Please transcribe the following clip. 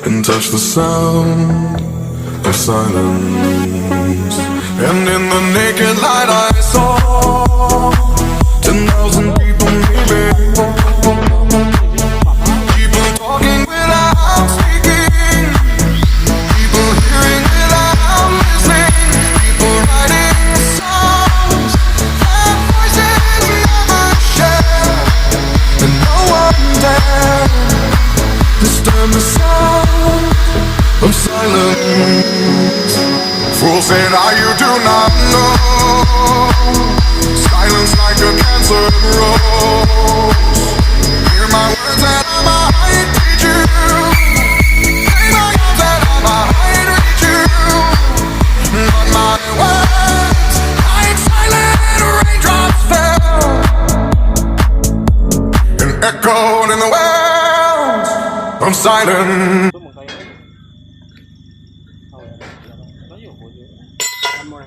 and touch the sound of silence. And in the naked light I saw 10,000 people maybe, people talking without speaking, people hearing without listening, people writing songs that voices never share, and no one dare disturb the sound of silence. Fool say now you do not know, silence like a cancer grows. Hear my words that I might teach you, play my cards that I might reach you, but my words like silent raindrops fell and echoed in the wells of silence. One more.